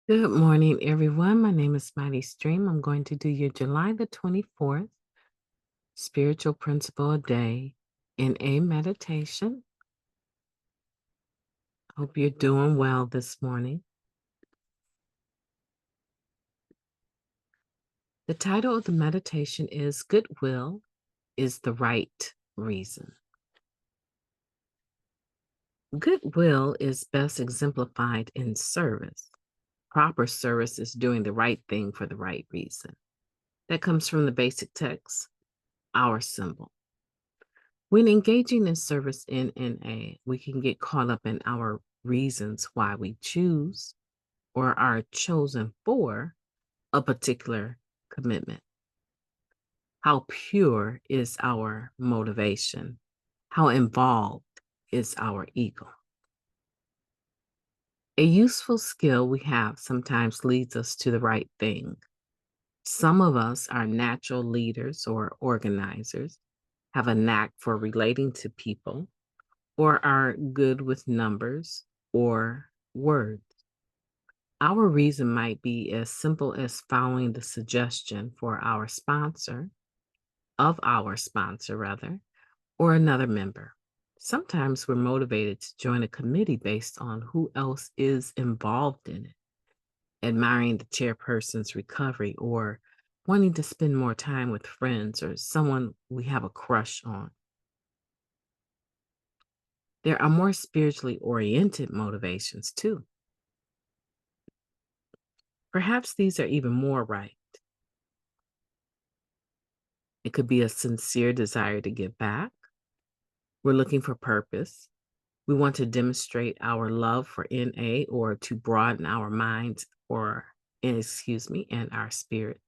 Good morning, everyone. My name is MightyStream. I'm going to do your July the 24th spiritual principle a day in a meditation. Hope you're doing well this morning. The title of the meditation is Goodwill is the Right Reason. Goodwill is best exemplified in service. Proper service is doing the right thing for the right reason. That comes from the basic text, our symbol. When engaging in service in NA, we can get caught up in our reasons why we choose or are chosen for a particular commitment. How pure is our motivation? How involved is our ego? A useful skill we have sometimes leads us to the right thing. Some of us are natural leaders or organizers, have a knack for relating to people, or are good with numbers or words. Our reason might be as simple as following the suggestion of our sponsor rather, or another member. Sometimes we're motivated to join a committee based on who else is involved in it, admiring the chairperson's recovery, or wanting to spend more time with friends or someone we have a crush on. There are more spiritually oriented motivations too. Perhaps these are even more right. It could be a sincere desire to give back. We're looking for purpose. We want to demonstrate our love for NA or to broaden our minds and our spirit.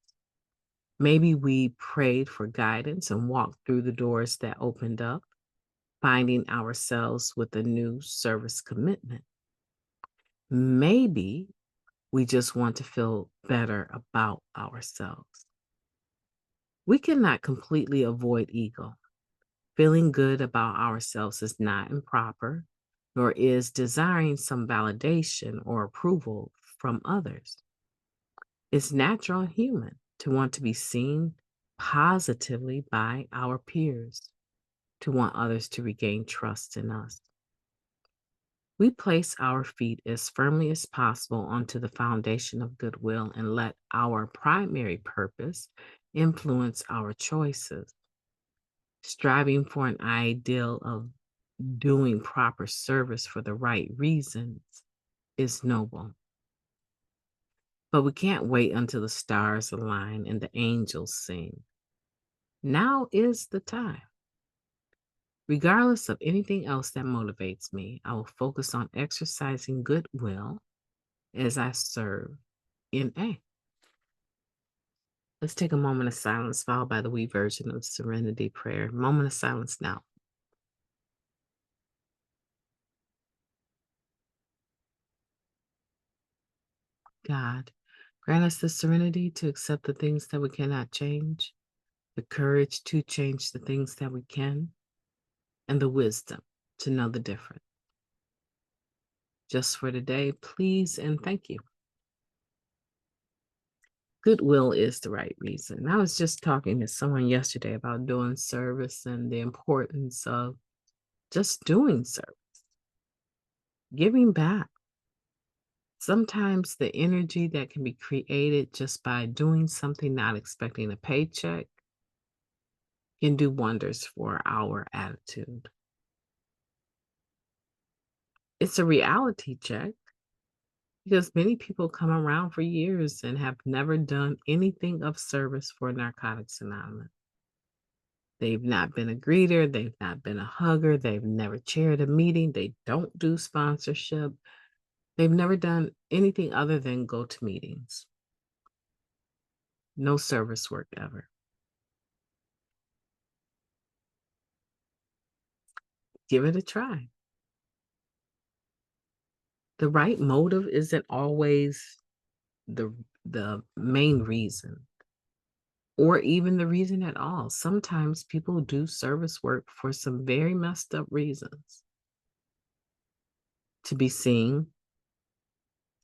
Maybe we prayed for guidance and walked through the doors that opened up, finding ourselves with a new service commitment. Maybe we just want to feel better about ourselves. We cannot completely avoid ego. Feeling good about ourselves is not improper, nor is desiring some validation or approval from others. It's natural and human to want to be seen positively by our peers, to want others to regain trust in us. We place our feet as firmly as possible onto the foundation of goodwill and let our primary purpose influence our choices. Striving for an ideal of doing proper service for the right reasons is noble. But we can't wait until the stars align and the angels sing. Now is the time. Regardless of anything else that motivates me, I will focus on exercising goodwill as I serve in A. Let's take a moment of silence, followed by the we version of Serenity Prayer. Moment of silence now. God, grant us the serenity to accept the things that we cannot change, the courage to change the things that we can, and the wisdom to know the difference. Just for today, please and thank you. Goodwill is the right reason. I was just talking to someone yesterday about doing service and the importance of just doing service, giving back. Sometimes the energy that can be created just by doing something, not expecting a paycheck, can do wonders for our attitude. It's a reality check because many people come around for years and have never done anything of service for Narcotics Anonymous. They've not been a greeter, they've not been a hugger, they've never chaired a meeting, they don't do sponsorship, they've never done anything other than go to meetings. No service work ever. Give it a try. The right motive isn't always the main reason or even the reason at all. Sometimes people do service work for some very messed up reasons. To be seen,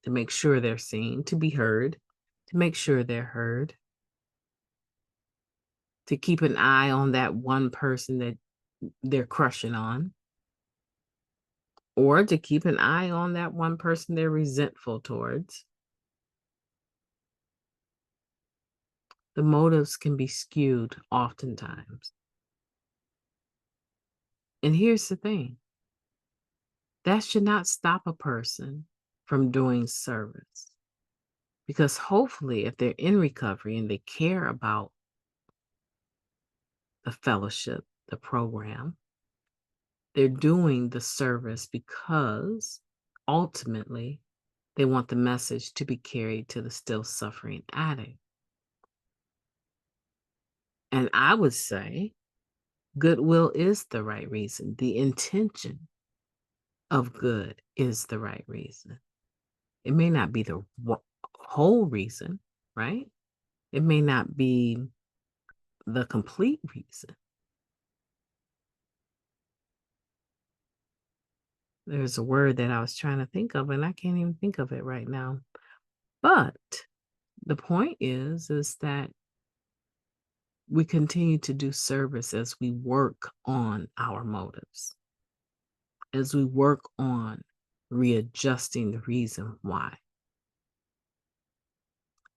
to make sure they're seen, to be heard, to make sure they're heard, to keep an eye on that one person that they're crushing on, or to keep an eye on that one person they're resentful towards. The motives can be skewed oftentimes. And here's the thing, that should not stop a person from doing service. Because hopefully, if they're in recovery and they care about the fellowship, the program, they're doing the service because ultimately they want the message to be carried to the still suffering addict. And I would say goodwill is the right reason. The intention of good is the right reason. It may not be the whole reason, right? It may not be the complete reason. There's a word that I was trying to think of, and I can't even think of it right now. But the point is that we continue to do service as we work on our motives, as we work on readjusting the reason why.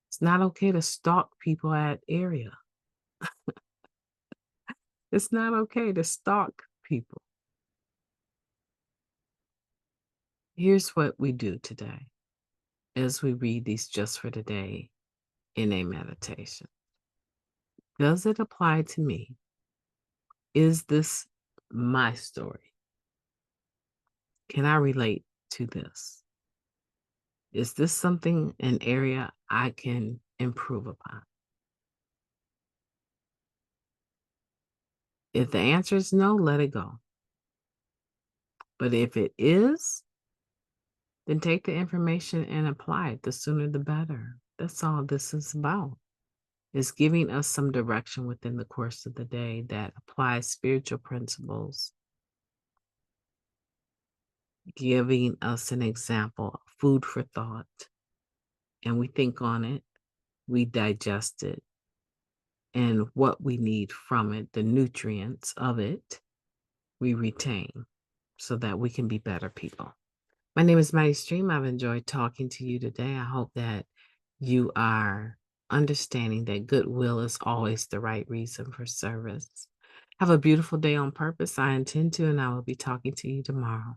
It's not okay to stalk people at area. It's not okay to stalk people. Here's what we do today as we read these just for today in a meditation. Does it apply to me? Is this my story? Can I relate to this? Is this something, an area I can improve upon? If the answer is no, let it go. But if it is, then take the information and apply it. The sooner the better. That's all this is about. Is giving us some direction within the course of the day that applies spiritual principles, giving us an example, food for thought, and we think on it, we digest it, and what we need from it, the nutrients of it, we retain so that we can be better people. My name is MightyStream. I've enjoyed talking to you today. I hope that you are understanding that goodwill is always the right reason for service. Have a beautiful day on purpose. I intend to, and I will be talking to you tomorrow.